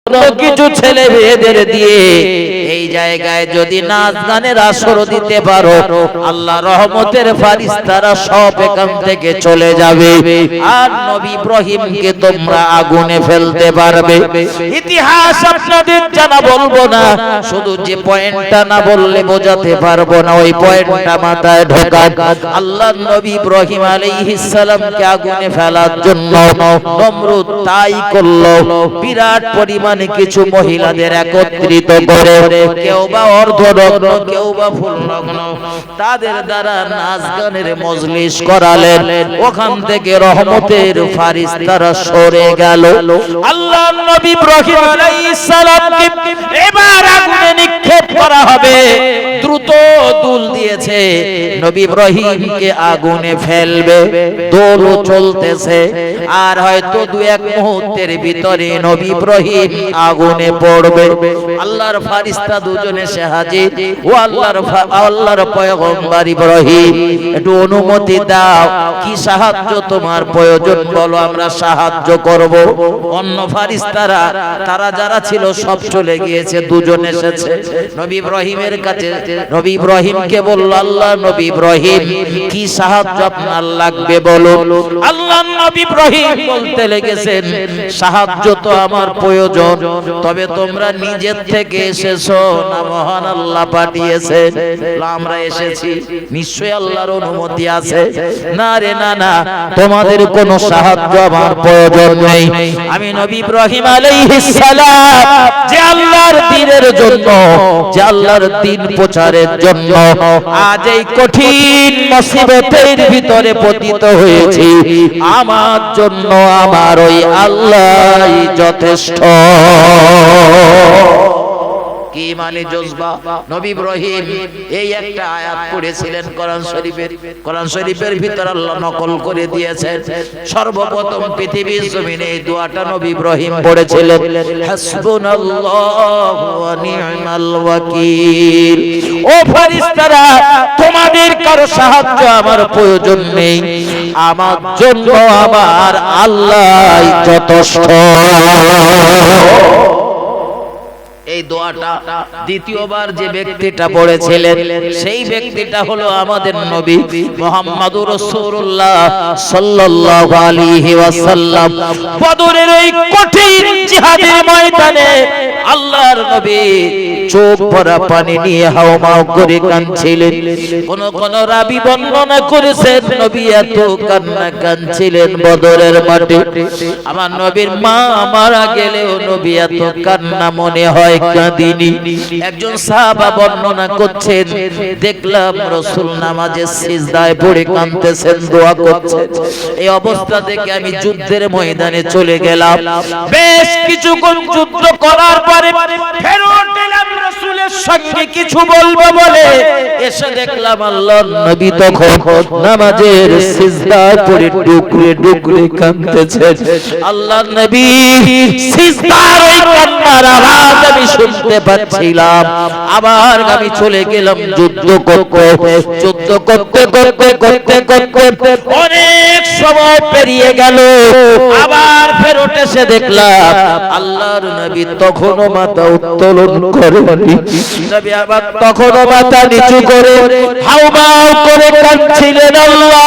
কিছু ছেলে মেয়েদের দিয়ে এই জায়গায় যদি নাচ গানের আসর দিতে পারো, আল্লাহ রহমতের ফারিস্তারা সব এখান থেকে চলে যাবে, আর নবী ইব্রাহিমকে তোমরা আগুনে ফেলতে পারবে। ইতিহাস আপনাদের জানা বলবো না, শুধু যে পয়েন্টটা না বললে বোঝাতে পারবো না, ওই পয়েন্টটা মাথায় ঢোকান। আল্লাহ নবী ইব্রাহিম আলাইহিস সালামকে আগুনে ফেলার জন্য নমরুদ তাই করলো। বিরাট পরিমাণে কিছু মহিলাদের একত্রিত করে, কেউ বা অর্ধনগ্ন, কেউ বা ফুলনগ্ন, তাদের দ্বারা নাচ গানের মজলিস করালেন। ওখান থেকে রহমতের ফারিস্তারা সরে গেল। আল্লাহ নবী ইব্রাহিম আলাইহিস সালামকে এবার আগুনে নিক্ষেপ করা হবে। দ্রুত দুল দিয়েছে, নবী ইব্রাহিমকে আগুনে ফেলবে। দোল চলতেছে, আর হয়তো দু এক মুহূর্তের ভিতরে নবী ইব্রাহিম আগুনে পড়বে। আল্লাহর ফারিস্তা দুজন এসে হাজির। ও আল্লাহর পয়গম্বর ইব্রাহিম, একটু অনুমতি দাও, কি সাহায্য তোমার প্রয়োজন বলো, আমরা সাহায্য করব। অন্য ফারিস্তারা তারা যারা ছিল সব চলে গিয়েছে, দুজন এসেছে নবী ইব্রাহিমের কাছে। নবী ইব্রাহিমকে বলল, আল্লাহ নবী ইব্রাহিম, কি সাহায্য আপনার লাগবে বলো। আল্লাহ নবী ইব্রাহিম বলতে লেগেছেন, সাহায্য তো আমার প্রয়োজন, তবে তোমরা নিজের থেকে এসেছো না মহান আল্লাহ পাঠিয়েছেন? আমরা এসেছি, নিশ্চয়ই আল্লাহর অনুমতি আছে। না রে না না, তোমাদের কোনো সাহায্য আমার প্রয়োজন নেই। আমি নবী ইব্রাহিম আলাইহিস সালাম যে আল্লাহর দ্বীনের জন্য, যে আল্লাহর দ্বীন প্রচারের জন্য আজ এই কঠিন মুসিবতের ভিতরে পতিত হয়েছি, আমার জন্য আমার ওই আল্লাহই যথেষ্ট। কি মানে জজবা? নবী ইব্রাহিম এই একটা আয়াত পড়েছিলেন কোরআন শরীফের ভিতর আল্লাহ নকল করে দিয়েছেন। সর্বপ্রথম পৃথিবীর জমিনে এই দোয়াটা নবী ইব্রাহিম পড়েছিলেন, হাসবুনাল্লাহু ওয়া নি'মাল ওয়াকিল। ও ফেরেশতারা, তোমাদের কারো সাহায্য আমার প্রয়োজন নেই, আমার জন্য আমার আল্লাহই যথেষ্ট। এই দোয়াটা দ্বিতীয়বার যে ব্যক্তিটা পড়েছিলেন, সেই ব্যক্তিটা হলো আমাদের নবী মুহাম্মদুর রাসূলুল্লাহ সাল্লাল্লাহু আলাইহি ওয়াসাল্লাম। বদরের ওই কঠিন জিহাদের ময়দানে আল্লাহর নবী চোখ ভরা পানি নিয়ে হাওমাও করে কাঁদছিলেন। কোন রাবী বর্ণনা করেছেন, নবী এত কান্না কাঁদছিলেন বদরের মাঠে। আমার নবীর মা মারা গেলেও নবী এত কান্না মনে হয় কাঁদিনি। একজন সাহাবা বর্ণনা করছেন, দেখলাম রাসূল নামাজে সিজদায় পড়ে কাঁদতেছেন, দোয়া করছেন। এই অবস্থা থেকে আমি যুদ্ধের ময়দানে চলে গেলাম। বেশ কিছুক্ষণ যুদ্ধ করার পরে ফেরত এলাম রাসূলের সঙ্গে কিছু বলবো বলে। এসে দেখলাম আল্লাহর নবী তখন নামাজের সিজদায় পড়ে ডুকরে ডুকরে কাঁদতেছেন। আল্লাহর নবী সিজদার ওই কান্নার আওয়াজ আমি শুনতে পাচ্ছিলাম। আবার আমি চলে গেলাম যুদ্ধ করতে। যুদ্ধ করতে করতে করতে করতে অনেক সময় পেরিয়ে গেল। আবার ফেরত এসে দেখলাম আল্লাহর নবী তখনও মাথা উত্তোলন করেননি। নবী আবার তখনও মাথা নিচু করে হাউমাউ করে কাঁদছিলেন। আল্লাহ,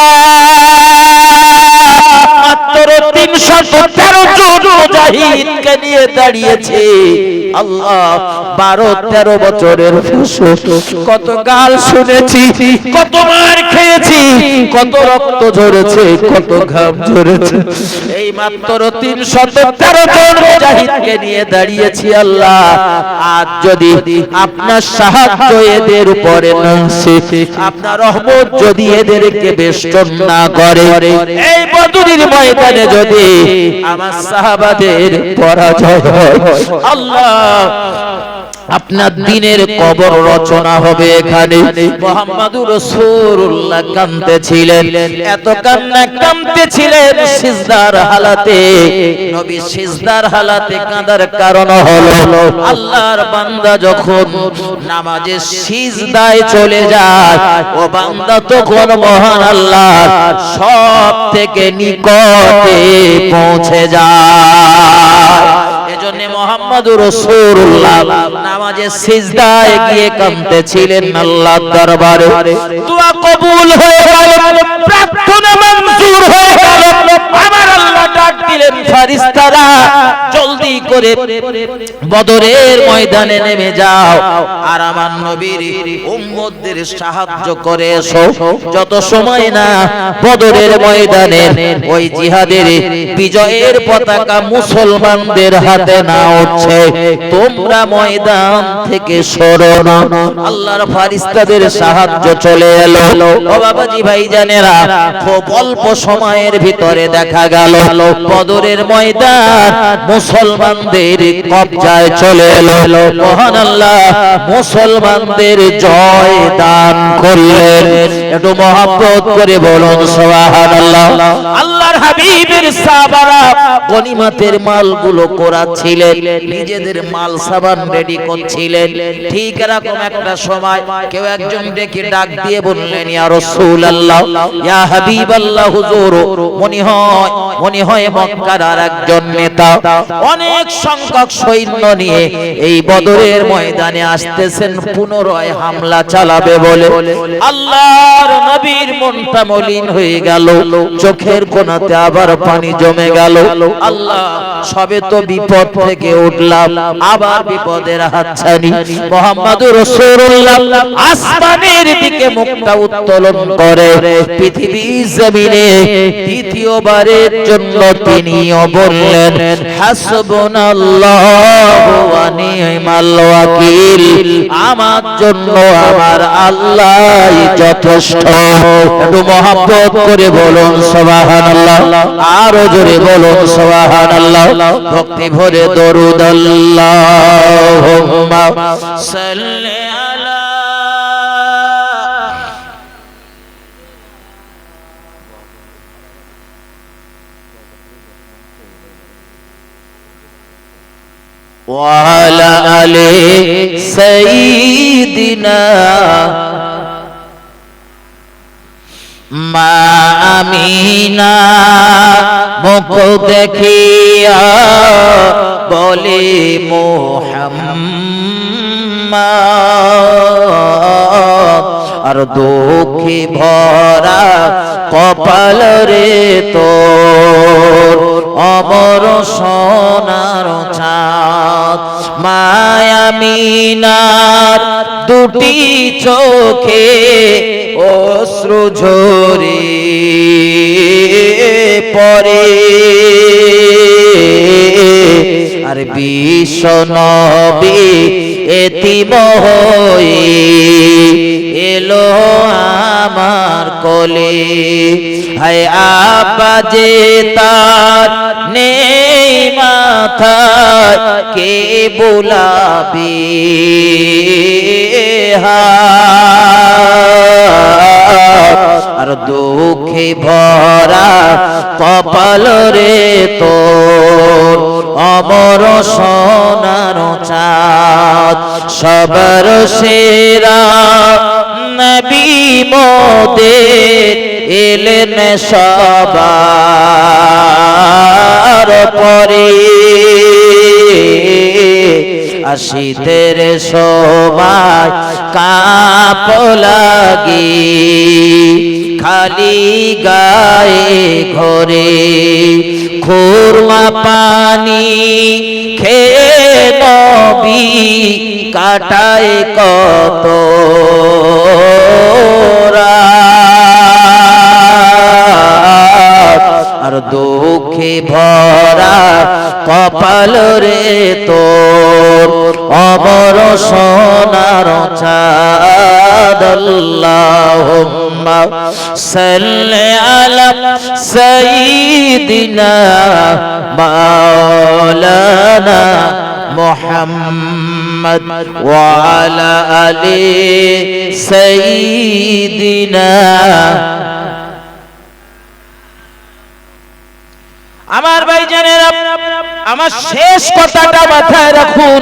মাত্র 313 জন মুজাহিদকে নিয়ে দাঁড়িয়েছে। আল্লাহ, 12-13 বছরের কত গাল শুনেছি, কত মার খেয়েছি, কত রক্ত ঝরেছে, কত ঘাম ঝরেছে। এই মাত্র 313 জন মুজাহিদকে নিয়ে দাঁড়িয়েছি। আল্লাহ, আজ যদি আপনার সাহায্য এদের উপরে না আসে, আপনার রহমত যদি এদেরকে বেষ্টন না করে, এই বদরের ময়দানে যদি আমার সাহাবাদের পরাজয় হয়, আল্লাহ, আপনার দ্বীনের কবর রচনা হবে এখানে। মুহাম্মদুর রাসূলুল্লাহ কাঁদতেছিলেন, এত কান্না কাঁদতেছিলেন সিজদার হালাতে। নবী সিজদার হালাতে কাঁদার কারণ হলো আল্লাহর বান্দা যখন নামাজে সিজদায় চলে যায়, ও বান্দা তখন মহান আল্লাহ সব থেকে নিকটে পৌঁছে যায়। এজন্য মুহাম্মদুর রাসূলুল্লাহ নামাজে সিজদায় গিয়ে কাঁদতেছিলেন আল্লাহর দরবারে। দোয়া কবুল হয়ে গেল, প্রার্থনা মঞ্জুর হয়ে গেল। আমার আল্লাহ ডাক দিলেন, ফেরেশতারা জলদি করে বদরের ময়দানে নেমে যাও আর আমার নবীর উম্মতদের সাহায্য করে এসো। যত সময় না বদরের ময়দানে ওই জিহাদের বিজয়ের পতাকা মুসলমানদের হাতে না উঠছে, তোমরা ময়দান থেকে সরো না। আল্লাহর ফেরেশতাদের সাহায্য চলে এলো। ও বাবাজি ভাইজানেরা, খুব অল্প সময়ের ভিতরে দেখা গেল বদরের ময়দান মুসলমানদের কবজায় চলে এলো। মহান আল্লাহ মুসলমানদের জয় দান করলেন। একটু মহব্বত করে বলুন সুবহানাল্লাহ। আল্লাহর হাবিবের সাহাবারা গনিমতের মালগুলো কোরাচ্ছিলেন, নিজেদের মাল সাবান রেডি করছিলেন। ঠিক এরকম একটা সময় কেউ একজন ডেকে ডাক দিয়ে বললেন, ইয়া রাসূলুল্লাহ, ইয়া হাবিবাল্লাহ, হুজুর মনে হয় মক্কার আর একজন নেতা অনেক সংখ্যক সৈন্য নিয়ে এই বদরের ময়দানে আসতেছেন, পুনরায় হামলা চালাবে বলে। আল্লাহর নবীর মনটা মলিন হয়ে গেল, চোখের কোণাতে আবার পানি জমে গেল। আল্লাহ, সবে তো বিপদ থেকে উঠলাম, আবার বিপদের হাতছানি। মুহাম্মদুর রাসূলুল্লাহ আসমানের দিকে মুখটা উত্তোলন করে পৃথিবীর জমিনে দ্বিতীয়বারের জন্য তিনিও বললেন, হাসবুনাল্লাহু ওয়া নি'মাল ওয়াকিল। আমার জন্য আমার আল্লাহই যথেষ্ট। একটু মহব্বত করে বলুন সুবহানাল্লাহ, আরো জোরে বলুন সুবহানাল্লাহ। ভক্তি ভরে দরুদ আল্লাহুম্মা সাল্লি আলা وعلى آل سيدنا মা আমিনা মুখ দেখিয়া বলে মুহাম্মদ, আর দুঃখে ভরা কপাল রে তোর অমর সোনার চাঁদ। মায়ামিনার দুটি চোখে অশ্রু ঝরে পড়ে, আর বিশ্ব নবী এতিম হয়ে এলো আমার কোলে। হায় আব্বা যে তার নেই মাথায়, কে বুলাবে আর দুঃখে ভরা কপাল রে তোর অমর সোনার চাঁদ। সবার সেরা নবী মোদের এলেন সবার পরে, আসিতের সময় কাপ লাগি খালি গায়ে ঘরে, খুরমা পানি খেয়ে নবী কাটায় কত রাত, আর দুঃখে ভরা কপাল রে তোর অমর সোনার চাঁদ। আল্লাহুম্মা সাল্লি আলা সাইয়্যিদিনা মাওলানা মুহাম্মদ ওয়া আলা আলি সাইয়্যিদিনা। আমার ভাইজানেরা, আমার শেষ কথাটা মাথায় রাখুন।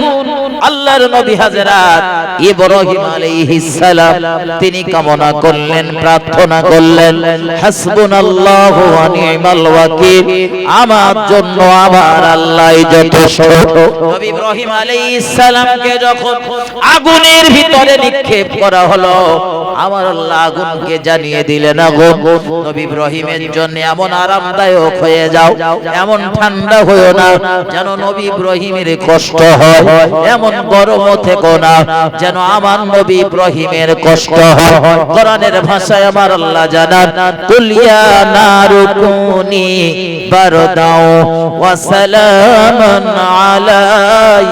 আল্লাহর নবী হযরত ইব্রাহিম আলাইহিস সালাম তিনি কামনা করলেন, প্রার্থনা করলেন, হাসবুনাল্লাহু ওয়া নি'মাল ওয়াকিল, আমার জন্য আমার আল্লাহই যথেষ্ট। নবী ইব্রাহিম আলাইহিস সালামকে যখন আগুনের ভিতরে নিক্ষেপ করা হলো, আমার আল্লাহ আগুনকে জানিয়ে দিলেন, আগুন নবী ইব্রাহিমের জন্য এমন আরামদায়ক হয়ে যাও, এমন ঠান্ডা হয়ো না যেন নবী ইব্রাহিমের কষ্ট হয়, এমন গরম থেকো না যেন আমার নবী ইব্রাহিমের কষ্ট হয়। কোরআনের ভাষায় আমার আল্লাহ জানান, কুলিয়া নারুকুনি বারদাও ওয়া সালামান আলা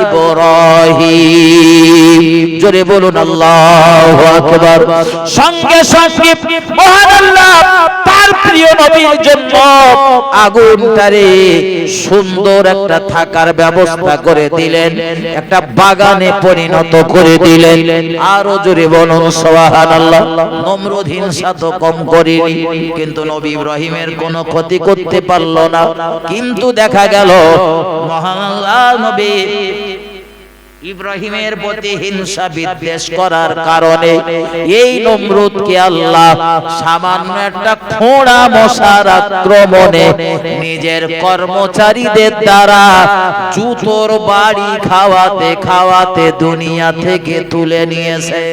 ইব্রাহিম। জোরে বলুন আল্লাহু আকবার। সঙ্গে সঙ্গে মহান আল্লাহ তার প্রিয় নবীর জন্য আগুনটারে সুন্দর একটা থাকার ব্যবস্থা করে দিলেন, একটা বাগানে পরিণত করে দিলেন। আরো জোরে বলুন সুবহানাল্লাহ। নমরুদ হিংসা তো কম করেনি, কিন্তু নবী ইব্রাহিমের কোনো ক্ষতি করতে পারল না। কিন্তু দেখা গেল মহান আল্লাহ নবী ইব্রাহিমের প্রতি হিংসা বিদ্বেষ করার কারণে এই নমরুদকে আল্লাহ সামান্য একটা খোঁড়া মশার আক্রমণে নিজের কর্মচারীদের দ্বারা জুতোর বাড়ি খাওয়াতে খাওয়াতে দুনিয়া থেকে তুলে নিয়েছে।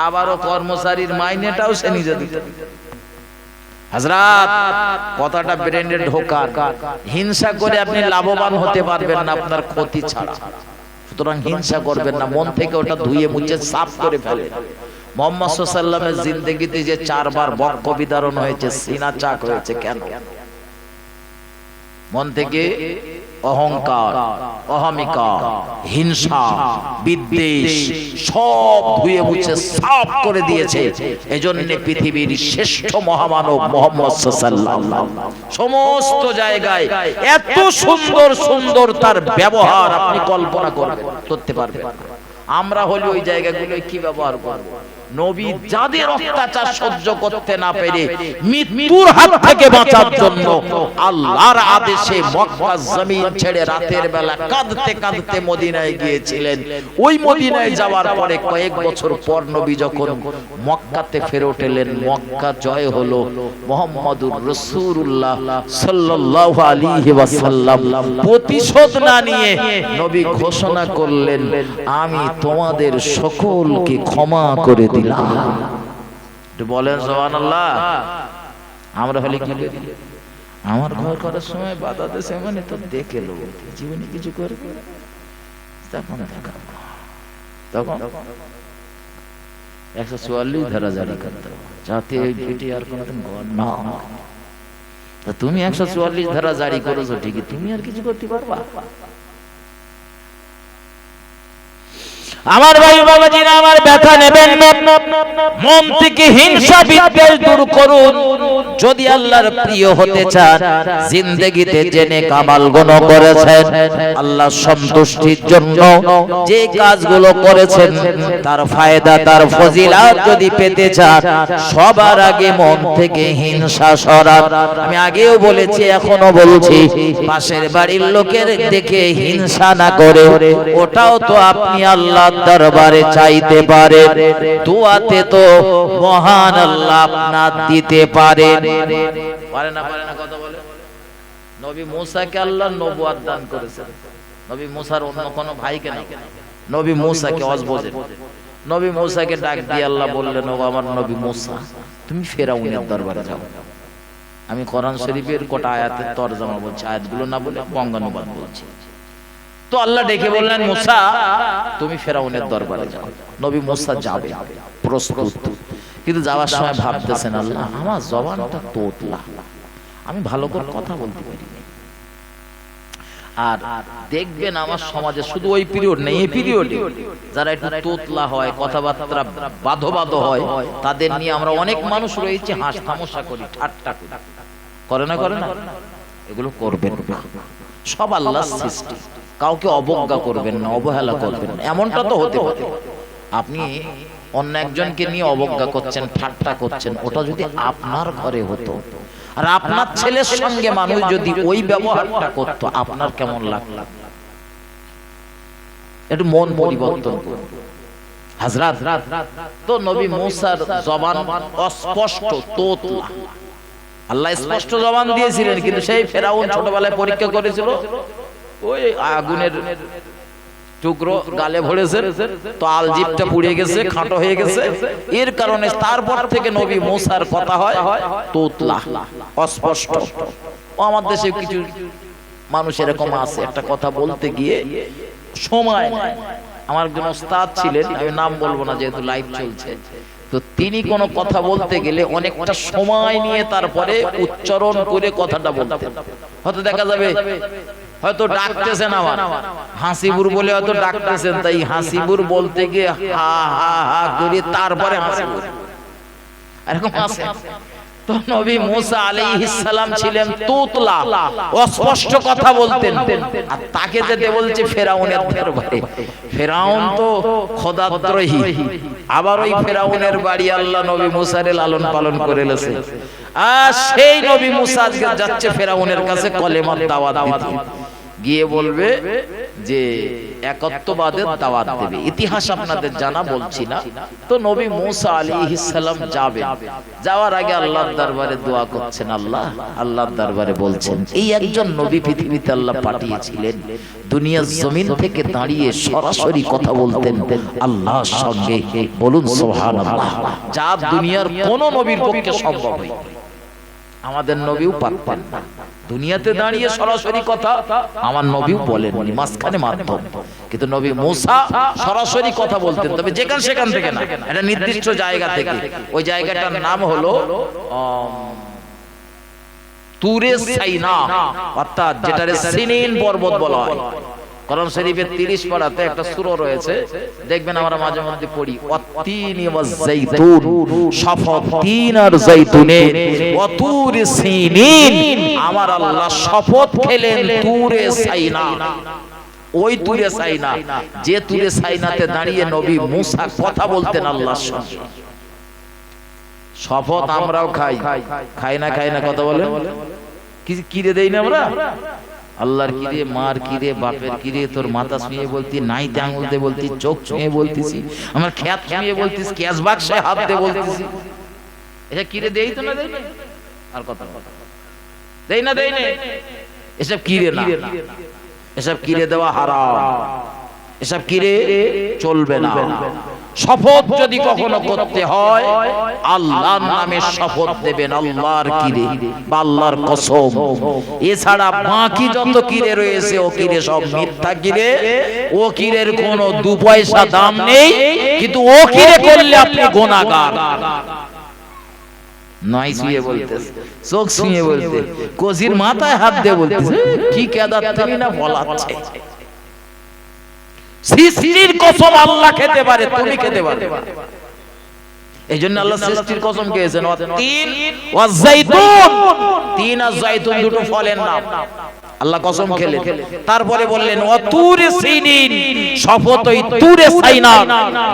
আবারও কর্মচারীর মাইনেটাও সে নিজে দিতে। হযরত কথাটা ব্রেনে ঢোকা, হিংসা করে আপনি লাভবান হতে পারবেন না, আপনার ক্ষতি ছাড়া। সুতরাং হিংসা করবেন না, মন থেকে ওটা ধুয়ে মুছে সাফ করে ফেলেন। মুহাম্মদ সাল্লাল্লাহু আলাইহি ওয়াসাল্লামের জিন্দেগিতে যে 4 বার বক্ষ বিদারণ হয়েছে, সিনা চাক হয়েছে, কেন? মন থেকে অহংকার, অহমিকা, হিংসা, বিদ্বেষ সব ধুয়ে মুছে সাফ করে দিয়েছে। এজন্য পৃথিবীর শ্রেষ্ঠ মহামানব মুহাম্মদ সাল্লাল্লাহু সমস্ত জায়গায় এত সুন্দর সুন্দর তার ব্যবহার আপনি কল্পনা করতে পারবেন। আমরা হলে ওই জায়গাগুলোয় কি ব্যবহার করব? নবী যাদের অত্যাচার সহ্য করতে না পেরে মৃত্যুর হাত থেকে বাঁচার জন্য আল্লাহর আদেশে মক্কা জমিন ছেড়ে রাতের বেলা কাঁদতে কাঁদতে মদিনায় গিয়েছিলেন। ওই মদিনায় যাওয়ার পরে কয়েক বছর পর নবী যখন মক্কাতে ফেরত এলেন, মক্কা জয় হলো, মুহাম্মদুর রাসূলুল্লাহ সাল্লাল্লাহু আলাইহি ওয়াসাল্লাম প্রতিশোধ না নিয়ে নবী ঘোষণা করলেন, আমি তোমাদের সকলকে ক্ষমা করে দিলাম। বলেন সুবহানাল্লাহ। আমরা হলে কি করি? আমার ঘর করার সময় বাধা দেশে মানে তো দেখে লোক জীবনে কিছু করে তখন 144 ধারা জারি করতে হবে, যাতে ওই ভিটি আর কোনোদিন ঘর না হয়। তুমি 144 ধারা জারি করেছো ঠিকই, তুমি আর কিছু করতে পারবা? আমার ভাই বাবাজিরা, আমার ব্যথা নেবেন না, মন থেকে হিংসা বিদ্বেষ দূর করুন। যদি আল্লাহর প্রিয় হতে চান, জিন্দেগিতে জেনে কামাল গুণ করেছেন, আল্লাহ সন্তুষ্টির জন্য যে কাজগুলো করেছেন তার ফায়দা তার ফজিলত যদি পেতে চান, সবার আগে মন থেকে হিংসা সরান। আমি আগেও বলেছি, এখনো বলছি, পাশের বাড়ির লোকের দেখে হিংসা না করে ওটাও তো আপনি আল্লাহ দরবারে চাইতে পারেন। দুআতে তো মহান আল্লাহ আপনার দিতে পারেন। পারে না কথা বলে। নবী মুসাকে আল্লাহ নবুয়ত দান করেছেন। নবী মুসার অন্য কোন ভাইকে না, নবী মুসাকে অজবজে নবী মুসাকে ডাক দিয়ে আল্লাহ বললেন, ও আমার নবী মুসা, তুমি ফেরাউনের দরবারে যাও। আমি কোরআন শরীফের কোটা আয়াতের তরজমা বলছি, আয়াতগুলো না বলে বঙ্গানুবাদ বলছি। তো আল্লাহ ডেকে বললেন, মুসা তুমি ফেরাউনের দরবারে যাও। নবী মুসা যাবে, প্রস্তুত। কিন্তু যাওয়ার সময় ভাবতেছেন, আল্লাহ আমার জবানটা তোতলা, আমি ভালো করে কথা বলতে পারি না। আর দেখবেন আমার সমাজে শুধু ওই পিরিয়ড নেই, এই পিরিয়ডে যারা একটু তোতলা হয়, কথাবার্তা বাধো বাধো হয়, তাদের নিয়ে আমরা অনেক মানুষ রয়েছে হাস তামাশা করি, ঠাট্টা করে না? এগুলো করবেন না। সব আল্লাহর সৃষ্টি, কাউকে অবজ্ঞা করবেন না, অবহেলা করবেন না। এমনটা তো হতে পারে আপনি অন্য একজনকে নিয়ে অবজ্ঞা করছেন, ঠাট্টা করছেন, ওটা যদি আপনার ঘরে হতো আর আপনার ছেলের সঙ্গে মানুষ যদি ওই ব্যবহারটা করতো, আপনার কেমন লাগতো? একটু মন পরিবর্তন করুন। হযরত তো নবী মূসার জবান অস্পষ্ট, তোতলা। আল্লাহ স্পষ্ট জবান দিয়েছিলেন, কিন্তু সেই ফেরাউন ছোটবেলায় পরীক্ষা করেছিল, ওই আগুনের টুকরো গালে ভরেছে, তো আলজিবটা পুড়ে গেছে, খাঁটো হয়ে গেছে। এর কারণে তারপর থেকে নবী মূসার কথা হয় তোতলা, অস্পষ্ট। ও আমার দেশে কিছু মানুষ এরকম আছে, একটা কথা বলতে গিয়ে সময় নেয়। আমার একজন ওস্তাদ ছিলেন, আমি নাম বলবো না যেহেতু লাইভ চলছে, তো তিনি কোনো কথা বলতে গেলে অনেকটা সময় নিয়ে তারপরে উচ্চারণ করে কথাটা বলতেন। হয়তো দেখা যাবে হয়তো ডাকতেছেন, আমার হাসিবুর বলে হয়তো ডাকতেছেন, তাই হাসিবুর বলতে গিয়ে হা হা হা করে তারপরে হাসিবুর, এরকম আছে। তো নবী মূসা আলাইহিস সালাম ছিলেন তোতলা, অস্পষ্ট কথা বলতেন। আর তাকে যেতে বলছে ফেরাউনের দরবারে। ফেরাউন তো খোদাদ্রোহী, আবার ওই ফেরাউনের বাড়ি আল্লাহ নবী মূসারে লালন পালন করে লেছে। আর সেই নবী মূসা আজকে যাচ্ছে ফেরাউনের কাছে কলেমার দাওয়াত দিতে, গিয়ে বলবে যে একত্ববাদের দাওয়াত দেবে। ইতিহাস আপনাদের জানা বলছি না। তো নবী মূসা আলাইহিস সালাম যাবেন, যাওয়ার আগে আল্লাহর দরবারে দোয়া করছেন, আল্লাহর দরবারে বলছেন, এই একজন নবী পৃথিবীতে আল্লাহ পাঠিয়েছিলেন, দুনিয়ার জমিন থেকে দাঁড়িয়ে সরাসরি কথা বলতেন আল্লাহর সঙ্গে। বলুন সুবহানাল্লাহ। যা দুনিয়ার কোন নবীর পক্ষে সম্ভব হয়, আমাদের নবীও পারতেন না। দুনিয়াতে দাঁড়িয়ে সরাসরি কথা আমার নবীও বলেননি, মাঝখানে মাধ্যম। কিন্তু নবী মূসা সরাসরি কথা বলতেন, তবে যেখান সেখান থেকে না, একটা নির্দিষ্ট জায়গা থেকে। ওই জায়গাটার নাম হলো তুরে সাইনা, অর্থাৎ যেটারে সিনিন পর্বত বলা হয়। কোরআন শরীফের 30 পারাতে একটা সূরা রয়েছে, দেখবেন আমরা মাঝে মধ্যে পড়ি, ওয়াত্তিনি ওয়াজ-যাইতুন, শপথ তিন আর যাইতুনে, ওয়া তুরে সিনিন, আমার আল্লাহ শপথ খেলেন তুরে সাইনা। ওই তুরে সাইনা, যে তুরে সাইনাতে দাঁড়িয়ে নবী মূসা কথা বলতেন আল্লাহর সঙ্গে। শপথ আমরাও খাই না কথা বলেন, কি রে দেই না আমরা? আল্লাহর কি রে, মার কি রে, বাপের কি রে, তোর মাথা ছুঁয়ে বলতি, নাইতে আঙুল দিয়ে বলতি, চোখ ছুঁয়ে বলতিছি, আমার খেত ছুঁয়ে বলতিস, ক্যাশ বাক্সে হাত দিয়ে বলতিছি। এটা কি রে দেই তো না, দেই না আর কথা দেই না, এসব কি রে না, এসব কি রে দেওয়া হারাম, এসব কি রে চলবে না। শপথ যদি কখনো করতে হয় আল্লাহর নামে শপথ দেবেন, আল্লাহর কিরে বা আল্লাহর কসম। এছাড়া বাকি যত কিরে রয়েছে ও কিরে সব মিথ্যা কিরে, ও কিরের কোনো 2 পয়সা দাম নেই, কিন্তু ও কিরে করলে আপনি গুনাহগার। নয় শুয়ে বলতেছে, চোখ শুয়ে বলতে, কজির মাথায় হাত দিয়ে বলতেছে, কি কেদার তুমি না বলাচ্ছে। সৃষ্টির কসম আল্লাহ খেতে পারে, তুমি খেতে পারবে। এই জন্য আল্লাহ সৃষ্টির কসম খেয়েছেন, তিন ওয়াজ যাইতুন, তিন আর যাইতুন দুটো ফলের নাম। আল্লাহ কসম খেলেন, তারপরে বললেন ওয়া তুরে সিনিন, শপথ ওই তুরে সাইনা,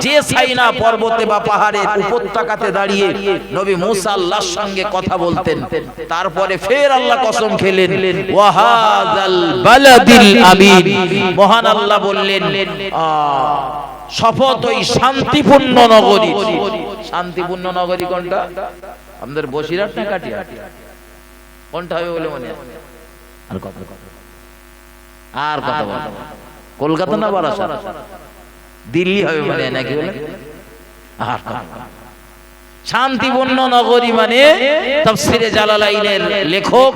যে সাইনা পর্বতে বা পাহাড়ের উপত্যকাতে দাঁড়িয়ে নবী মূসা আল্লাহর সঙ্গে কথা বলতেন। তারপরে ফের আল্লাহ কসম খেলেন ওয়া হাযাল বালাদিল আমিন, মহান আল্লাহ বললেন শপথ ওই শান্তিপূর্ণ নগরী। শান্তিপূর্ণ নগরী কোনটা? আমাদের বসিরহাট না কাটিহাট? কোনটা হবে বলে মনে হয়? আর কথা বল, কলকাতা না বারাসাত? দিল্লি হবে মানে নাকি বলে? শান্তিপূর্ণ নগরী মানে তাফসীরে জালালাইনের লেখক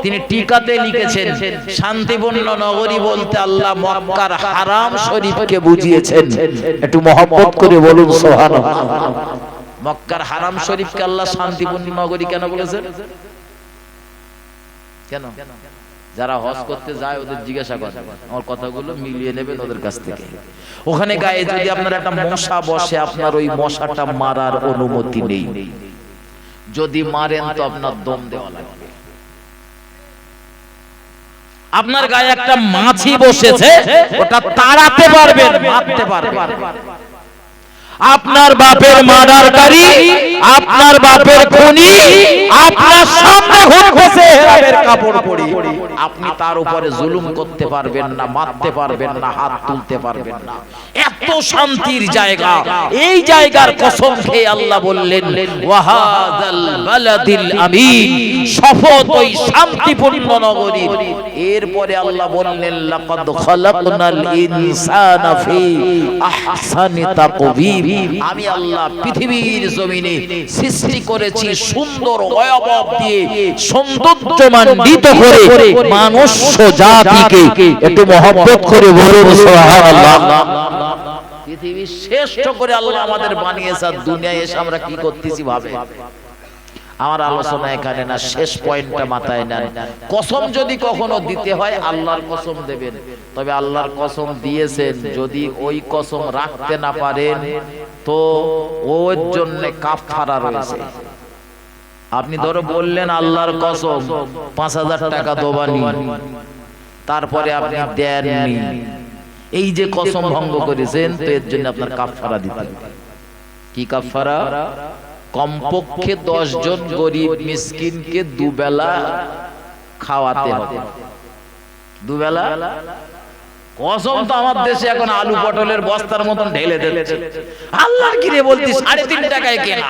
তিনি টিকাতে লিখেছেন, শান্তিপূর্ণ নগরী বলতে আল্লাহ মক্কার হারাম শরীফকে বুঝিয়েছেন। একটু মহব্বত করে বলুন সুবহানাল্লাহ। মক্কার হারাম শরীফকে আল্লাহ শান্তিপূর্ণ নগরী কেন বলেছেন? কেন? যারা হজ করতে যায় ওদের জিজ্ঞাসা করে, আমার কথাগুলো মিলিয়ে নেবেন ওদের কাছ থেকে। ওখানে গায়ে যদি আপনার একটা মশা বসে, আপনার ওই মশাটা মারার অনুমতি নেই। যদি মারেন তো আপনার দম দেওয়া লাগবে। আপনার গায়ে একটা মাছি বসেছে, ওটা তাড়াতে পারবেন, মারতে পারবেন। আপনার বাপের মার্ডারকারী, আপনার বাপের খুনি আপনার সামনে ঘুরতেছে হেরামের কাপড় পরে, আপনি তার উপরে জুলুম করতে পারবেন না, মারতে পারবেন না, হাত তুলতে পারবেন না। এত শান্তির জায়গা, এই জায়গার কসম খেয়ে আল্লাহ বললেন ওয়াহাদাল বালাদিল আমিন, শপথ ওই শান্তিপূর্ণ নগরীর। এরপরে আল্লাহ বললেন লাকাদ খালাকনাল ইনসানা ফি আহসানি তাকওয়িম, আমি আল্লাহ পৃথিবীর জমিনে সৃষ্টি করেছি সুন্দর অবয়ব দিয়ে, সৌন্দর্যমণ্ডিত করে মানুষ জাতিকে। একটু মহব্বত করে বলুন সুবহানাল্লাহ। পৃথিবী শ্রেষ্ঠ করে আল্লাহ আমাদের বানিয়েছে, আর দুনিয়ায় এসে আমরা কি করতেছি ভাবে। আমার আলোচনা এখানে না, শেষ পয়েন্টটা মাথায় নেন। কসম যদি কখনো দিতে হয় আল্লাহর কসম দেবেন, তবে আল্লাহর কসম দিয়েছেন, যদি ওই কসম রাখতে না পারেন তো ওর জন্য কাফারা রয়েছে। আপনি ধরো বললেন আল্লাহর কসম 5000 টাকা দোবানি, তারপরে আপনি দেননি, এই যে কসম ভঙ্গ করেছেন, তো এর জন্য আপনার কাফারা দিতে হবে। কি কাফারা? কমপক্ষে 10 জন গরিব মিসকিনকে দুবেলা খাওয়াতে হবে। দুবেলা কসম তো আমার দেশে এখন আলু পটলের বস্তার মতন ঢেলে দিচ্ছে। আল্লাহর কি রে বলতিস 3.5 টাকায় কেনা,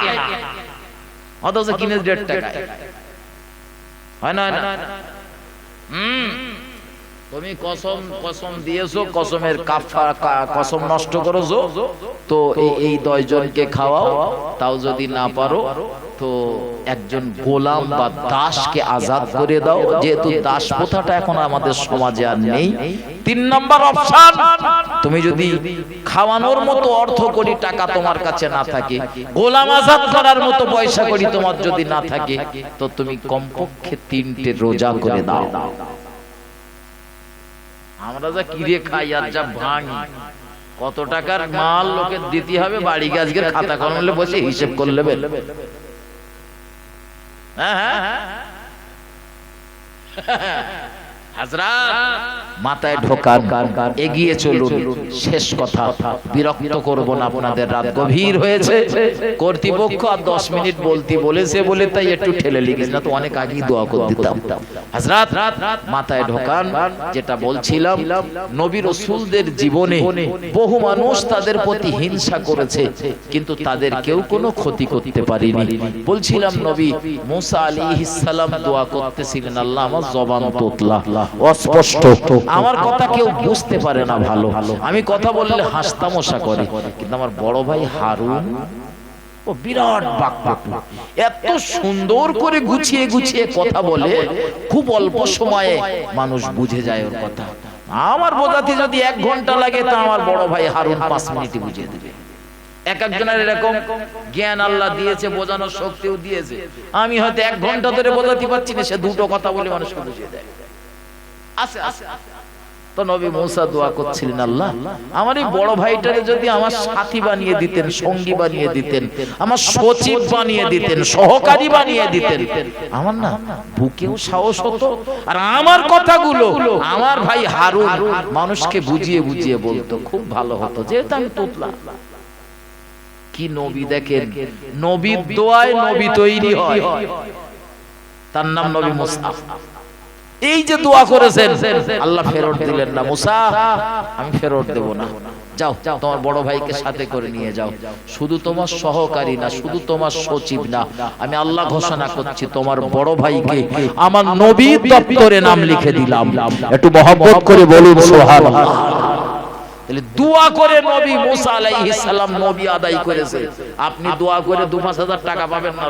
অথচ কিনে 1.5 টাকায় হয় না? তুমি কসম দিয়েছো, কসমের কসম নষ্ট করেছো, তো এই 10 জনকে খাওয়াও। তাও যদি না পারো তো একজন গোলাম বা দাসকে আজাদ করে দাও, যেহেতু দাস প্রথাটা এখন আমাদের সমাজে আর নেই। 3 নম্বর অপশন, তুমি যদি খাওয়ানোর মতো অর্থ করি টাকা তোমার কাছে না থাকে, গোলাম আজাদ করার মতো পয়সা করি তোমার যদি না থাকে, তো তুমি কমপক্ষে 3টে রোজা করে দাও। আমরা যা কিরে খাই আর যা ভাঙি, কত টাকার মাল লোকে দিতে হবে, বাড়ি গিয়ে আজকের খাতা কলমে বসে হিসেব করে নেবে। মাথায় ঢোকান, এগিয়ে চলুন। শেষ কথা, বিরক্ত করব না আপনাদের, রাত গভীর হয়েছে, কর্তৃপক্ষ আর 10 মিনিট বলতে বলেছে বলে তাই একটু ঠেলে লিখেছি, না তো অনেক আগেই দোয়া করে দিতাম। হযরত মাথায় ঢোকান, যেটা বলছিলাম, নবী রাসূলদের জীবনে বহু মানুষ তাদের প্রতি হিংসা করেছে, কিন্তু তাদের কেউ কোনো ক্ষতি করতে পারেনি। বলছিলাম নবী মুসা আলাইহিস সালাম দোয়া করতেছিলেন, আল্লাহ আমার জবান তোতলা, অস্পষ্ট, আমার কথা কেউ বুঝতে পারে না ভালো, আমি কথা বললে হাসতামশা করে, কিন্তু আমার বড় ভাই হারুন ও বিরাট বাকপটু, এত সুন্দর করে গুছিয়ে গুছিয়ে কথা বলে, খুব অল্প সময়ে মানুষ বুঝে যায় ওর কথা। আমার বোঝাতে যদি 1 ঘন্টা লাগে, তা আমার বড় ভাই হারুন 5 মিনিটে বুঝিয়ে দেবে। এক একজনের এরকম জ্ঞান আল্লাহ দিয়েছে, বোঝানোর শক্তিও দিয়েছে। আমি হয়তো 1 ঘন্টা ধরে বোঝাতে পারছি না, সে 2টো কথা বলে মানুষকে বুঝিয়ে দেয়। তো নবী মুসা দোয়া করছিলেন, আল্লাহ আমার এই বড় ভাইটারে যদি আমার সাথী বানিয়ে দিতেন, সঙ্গী বানিয়ে দিতেন, আমার সচিব বানিয়ে দিতেন, সহকারী বানিয়ে দিতেন, আমার না বুকেও সাহস হতো, আর আমার কথাগুলো আমার ভাই হারুন মানুষকে বুঝিয়ে বুঝিয়ে বলতো, খুব ভালো হতো। যেহেতু আমি তোতলা। কি নবী দেখেন, নবীর দোয়ায় নবী তৈরি হয়। তার নাম নবী মুসা। এই যে দোয়া করেছেন, আল্লাহ ফেরত দিলেন না, মুসা আমি ফেরত দেব না, যাও তোমার বড় ভাইকে সাথে করে নিয়ে যাও। শুধু তোমার সহকারী না, শুধু তোমার সচিব না, আমি আল্লাহ ঘোষণা করছি তোমার বড় ভাইকে আমার নবীর দপ্তরে নাম লিখে দিলাম। একটু মহব্বত করে বলুন সুবহানাল্লাহ। তাহলে দোয়া করে নবী মুসা আলাইহিস সালাম নবী আদায় করেছে। আপনি দোয়া করে 2-5 টাকা পাবেন না,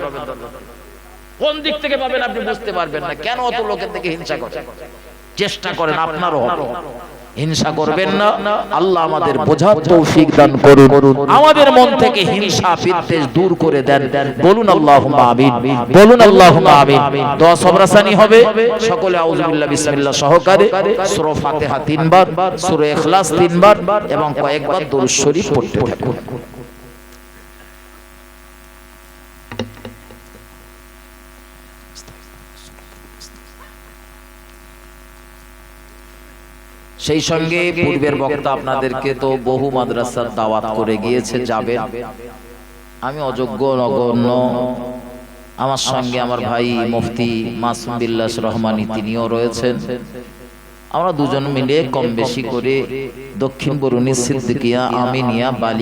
কোন দিক থেকে পাবেন আপনি বুঝতে পারবেন না। কেন অত লোকের থেকে হিংসা করেন? চেষ্টা করেন আপনারও হবে, হিংসা করবেন না। আল্লাহ আমাদের বোঝার তৌফিক দান করুন, আমাদের মন থেকে হিংসা বিদ্বেষ দূর করে দেন। বলুন আল্লাহুম্মা আমিন, বলুন আল্লাহুম্মা আমিন। দোয়া সবরাসানি হবে, সকলে আউযু বিল্লাহ বিসমিল্লাহ সহকারে সূরা ফাতিহা 3 বার, সূরা ইখলাস 3 বার এবং কয়েকবার দরুদ শরীফ পড়তে থাকুন। সেই সঙ্গে পূর্বের বক্তা আপনাদেরকে তো বহু মাদ্রাসার দাওয়াত করে গিয়েছে, যাবেন। আমি অযোগ্য নগণ্য, আমার সঙ্গে আমার ভাই মুফতি মাসুম বিল্লাহ রহমানী তিনিও রয়েছেন। আমরা দুজন মিলে কম বেশি করে দক্ষিণ বরুণী সিদ্দিকিয়া আমিনিয়া বালিকা